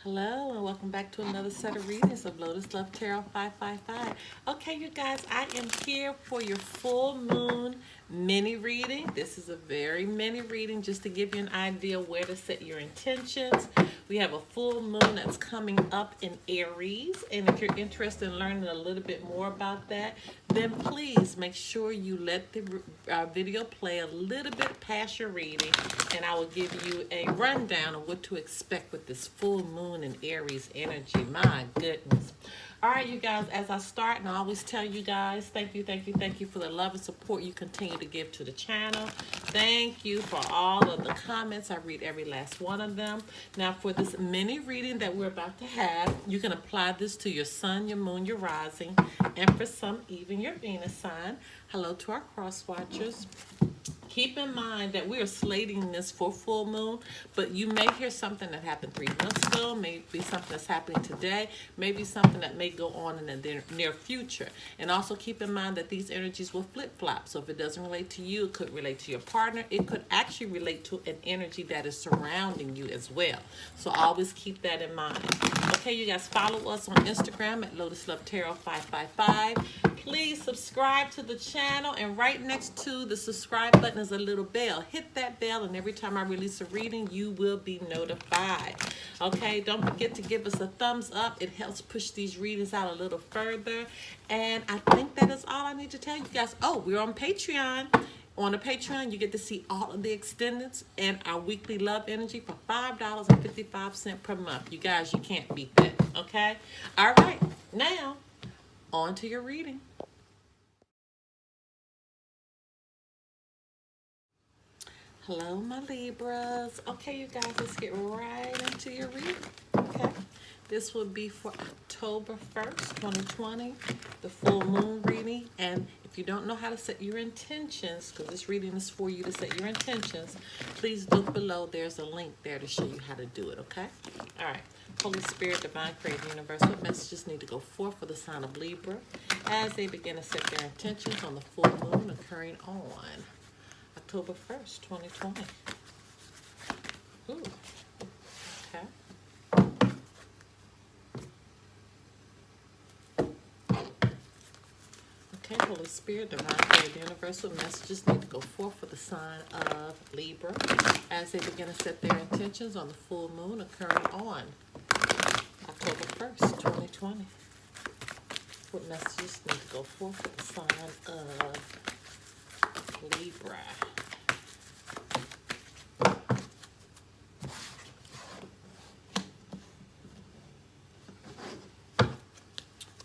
Hello and welcome back to another set of readings of Lotus Love Tarot 555. Okay, you guys, I am here for your full moon mini reading. This is a very mini reading just to give you an idea where to set your intentions. We have a full moon that's coming up in Aries, and if you're interested in learning a little bit more about that, then please make sure you let the video play a little bit past your reading, and I will give you a rundown of what to expect with this full moon in Aries energy. My goodness. All right, you guys, as I start, and I always tell you guys, thank you for the love and support you continue to give to the channel. Thank you for all of the comments. I read every last one of them. Now, for this mini reading that we're about to have, you can apply this to your sun, your moon, your rising, and for some, even your Venus sign. Hello to our cross watchers. Keep in mind that we are slating this for full moon, but you may hear something that happened 3 months ago, maybe something that's happening today, maybe something that may go on in the near future. And also keep in mind that these energies will flip-flop. So if it doesn't relate to you, it could relate to your partner. It could actually relate to an energy that is surrounding you as well. So always keep that in mind. Okay, you guys, follow us on Instagram at Lotus Love Tarot 555. Please subscribe to the channel, and right next to the subscribe button is a little bell. Hit that bell, and every time I release a reading, you will be notified. Okay, don't forget to give us a thumbs up. It helps push these readings out a little further. And I think that is all I need to tell you guys. Oh, we're on Patreon. On the Patreon, you get to see all of the extendeds and our weekly love energy for $5.55 per month. You guys, you can't beat that, okay? All right, now, on to your reading. Hello, my Libras. Okay, you guys, let's get right into your reading. Okay, this will be for October 1st, 2020, the full moon reading. And if you don't know how to set your intentions, because this reading is for you to set your intentions, please look below. There's a link there to show you how to do it, okay? All right. Holy Spirit, Divine Creator Universe, what messages need to go forth for the sign of Libra as they begin to set their intentions on the full moon occurring on October 1st, 2020. Ooh. Okay. Okay, Holy Spirit, Divine Creator Universe, what messages need to go forth for the sign of Libra as they begin to set their intentions on the full moon occurring on October 1st, 2020. What messages need to go forth for the sign of Libra?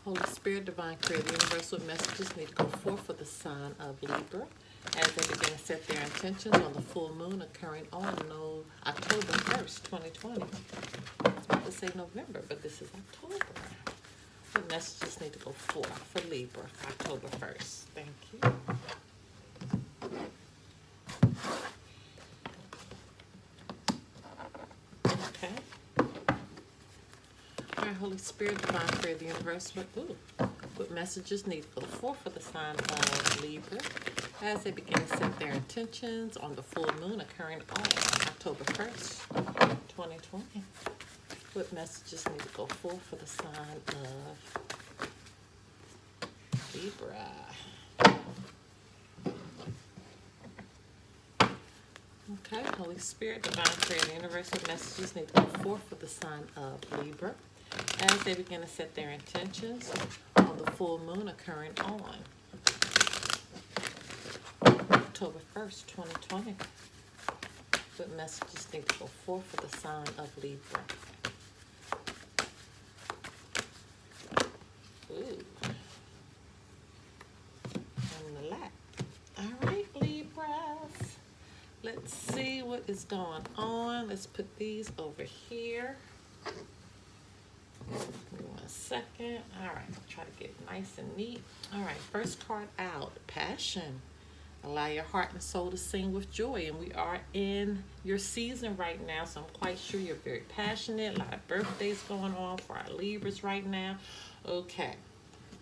Holy Spirit, Divine Creator Universe, what messages need to go forth for the sign of Libra as they begin to set their intentions on the full moon occurring on October 1st, 2020. I was about to say November, but this is October. What messages need to go forth for Libra for October 1st? Thank you. Okay. All right, Holy Spirit, Divine Creator Universe, what messages need to go forth for the sign of Libra as they begin to set their intentions on the full moon occurring on October 1st, 2020. What messages need to go forth for the sign of Libra? Okay, Holy Spirit, Divine Creator Universe, what messages need to go forth for the sign of Libra as they begin to set their intentions on the full moon occurring on October 1st, 2020. What messages need to go forth for the sign of Libra? Ooh. And the light. All right, Libras. Let's see what is going on. Let's put these over here. Give me 1 second. All right, try to get it nice and neat. All right, first card out, Passion. Allow your heart and soul to sing with joy. And we are in your season right now, so I'm quite sure you're very passionate. A lot of birthdays going on for our Libras right now. Okay,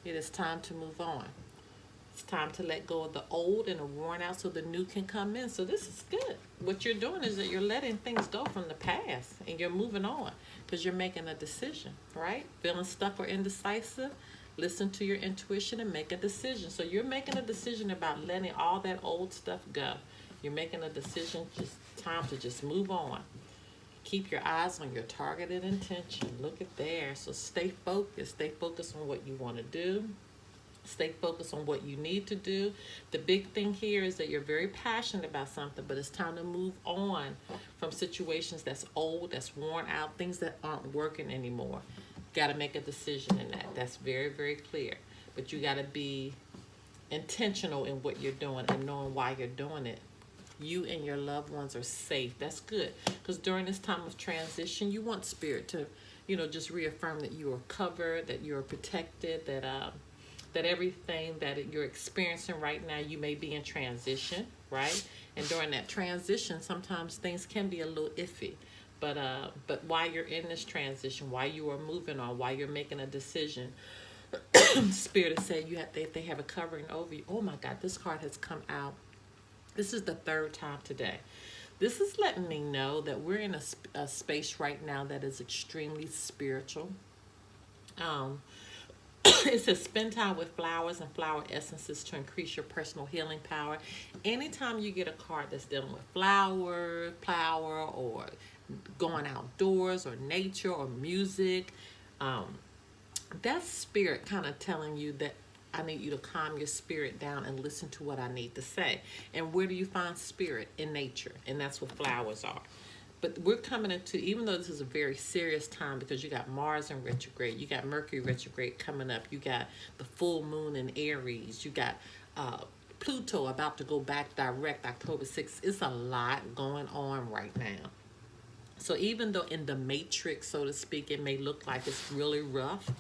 it is time to move on. It's time to let go of the old and the worn out so the new can come in. So this is good. What you're doing is that you're letting things go from the past and you're moving on. because you're making a decision, right? Feeling stuck or indecisive, listen to your intuition and make a decision. So you're making a decision about letting all that old stuff go. You're making a decision, just time to just move on. Keep your eyes on your targeted intention. Look at there. So stay focused. Stay focused on what you want to do. Stay focused on what you need to do. The big thing here is that you're very passionate about something, but it's time to move on from situations that's old, that's worn out, things that aren't working anymore. Got to make a decision in that. That's very, very clear. But you got to be intentional in what you're doing and knowing why you're doing it. You and your loved ones are safe. That's good. Because during this time of transition, you want spirit to, just reaffirm that you are covered, that you're protected, that everything that you're experiencing right now, you may be in transition, right? And during that transition, sometimes things can be a little iffy. But while you're in this transition, while you are moving on, while you're making a decision, Spirit has said they have a covering over you. Oh my God, this card has come out. This is the third time today. This is letting me know that we're in a space right now that is extremely spiritual. It says spend time with flowers and flower essences to increase your personal healing power. Anytime you get a card that's dealing with flower, or going outdoors or nature or music, that's spirit kind of telling you that I need you to calm your spirit down and listen to what I need to say. And where do you find spirit? In nature. And that's what flowers are. But we're coming into, even though this is a very serious time because you got Mars in retrograde, you got Mercury retrograde coming up, you got the full moon in Aries, you got Pluto about to go back direct October 6th. It's a lot going on right now. So even though in the matrix, so to speak, it may look like it's really rough,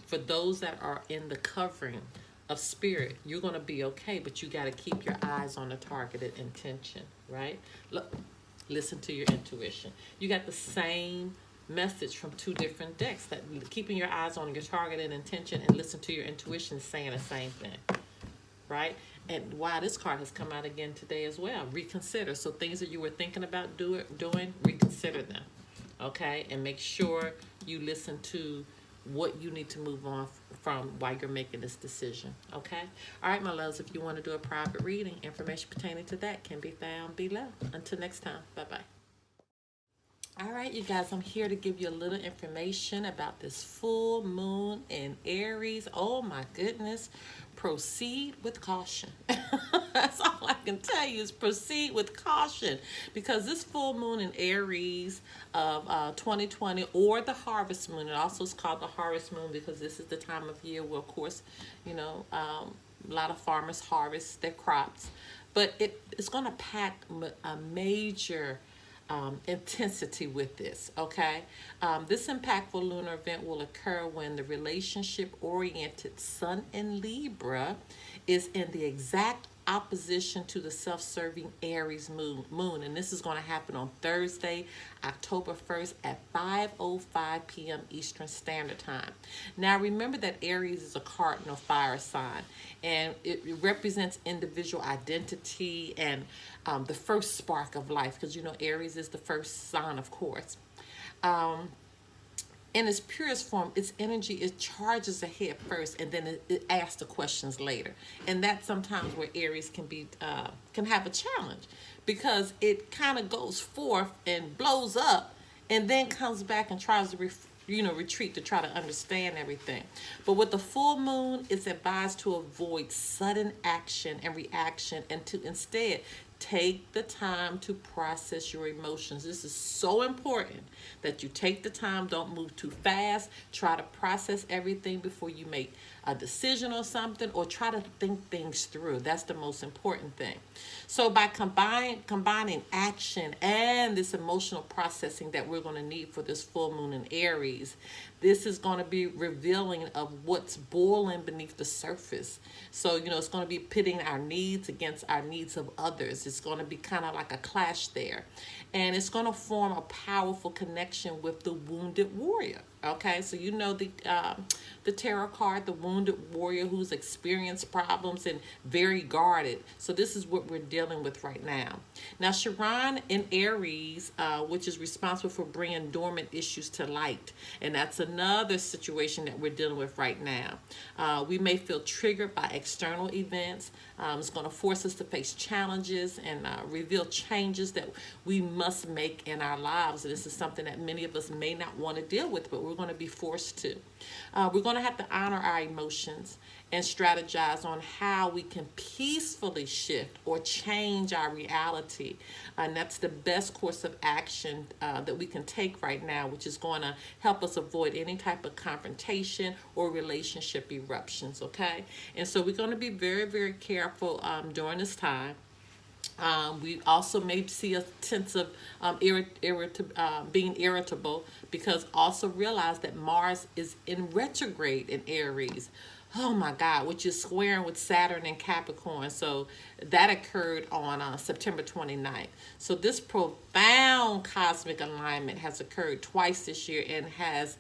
for those that are in the covering of spirit, you're going to be okay, but you got to keep your eyes on the targeted intention, right? Look, listen to your intuition. You got the same message from two different decks, that keeping your eyes on your targeted intention and listen to your intuition is saying the same thing, right? And wow, this card has come out again today as well. Reconsider. So things that you were thinking about doing, reconsider them, okay? And make sure you listen to what you need to move on from while you're making this decision, okay? All right, my loves, if you want to do a private reading, information pertaining to that can be found below. Until next time, bye-bye. All right, you guys, I'm here to give you a little information about this full moon in Aries. Oh, my goodness. Proceed with caution. That's all I can tell you is proceed with caution, because this full moon in Aries of 2020, or the harvest moon, it also is called the harvest moon because this is the time of year where, of course, a lot of farmers harvest their crops. But it's going to pack a major intensity with this, okay? This impactful lunar event will occur when the relationship-oriented Sun in Libra is in the exact opposition to the self-serving Aries moon. And this is going to happen on Thursday, October 1st at 5:05 p.m. Eastern Standard Time. Now, remember that Aries is a cardinal fire sign, and it represents individual identity and the first spark of life, because Aries is the first sign, of course. In its purest form, its energy, it charges ahead first, and then it asks the questions later. And that's sometimes where Aries can have a challenge, because it kind of goes forth and blows up, and then comes back and tries to retreat to try to understand everything. But with the full moon, it's advised to avoid sudden action and reaction, and to instead take the time to process your emotions. This is so important that you take the time. Don't move too fast. Try to process everything before you make a decision on something, or try to think things through. That's the most important thing. So by combining action and this emotional processing that we're going to need for this full moon in Aries, this is going to be revealing of what's boiling beneath the surface. So, it's going to be pitting our needs against our needs of others. It's going to be kind of like a clash there. And it's going to form a powerful connection with the wounded warrior. Okay, so you know the tarot card, the wounded warrior who's experienced problems and very guarded. So this is what we're dealing with right now. Now, Chiron in Aries, which is responsible for bringing dormant issues to light, and that's another situation that we're dealing with right now. We may feel triggered by external events. It's going to force us to face challenges and reveal changes that we must make in our lives. This is something that many of us may not want to deal with, but we're going to be forced to. We're going to have to honor our emotions and strategize on how we can peacefully shift or change our reality. And that's the best course of action that we can take right now, which is going to help us avoid any type of confrontation or relationship eruptions, okay? And so we're going to be very, very careful during this time. We also may see a sense of being irritable, because also realize that Mars is in retrograde in Aries. Oh my God, which is squaring with Saturn and Capricorn. So that occurred on September 29th. So this profound cosmic alignment has occurred twice this year and has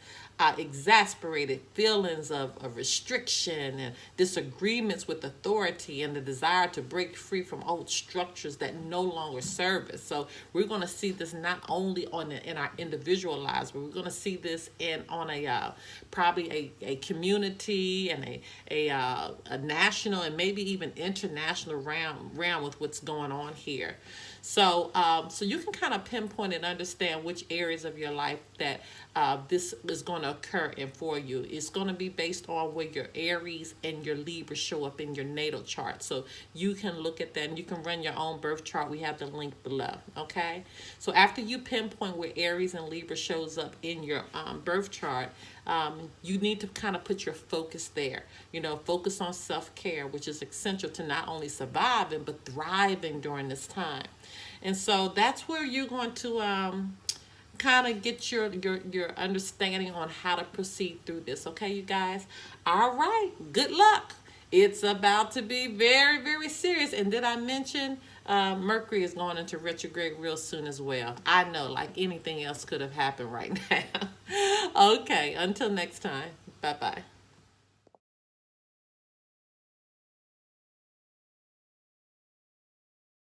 exasperated feelings of restriction and disagreements with authority and the desire to break free from old structures that no longer serve us. So we're going to see this not only in our individual lives, but we're going to see this on a probably a community and a national and maybe even international realm with what's going on here. So so you can kind of pinpoint and understand which areas of your life that this is going to occur in for you. It's going to be based on where your Aries and your Libra show up in your natal chart. So you can look at that and you can run your own birth chart. We have the link below, okay? So after you pinpoint where Aries and Libra shows up in your birth chart, you need to kind of put your focus there. You know, focus on self-care, which is essential to not only surviving, but thriving during this time. And so that's where you're going to kind of get your understanding on how to proceed through this. Okay, you guys? All right. Good luck. It's about to be very, very serious. And did I mention Mercury is going into retrograde real soon as well? I know, like anything else could have happened right now. Okay, until next time. Bye-bye.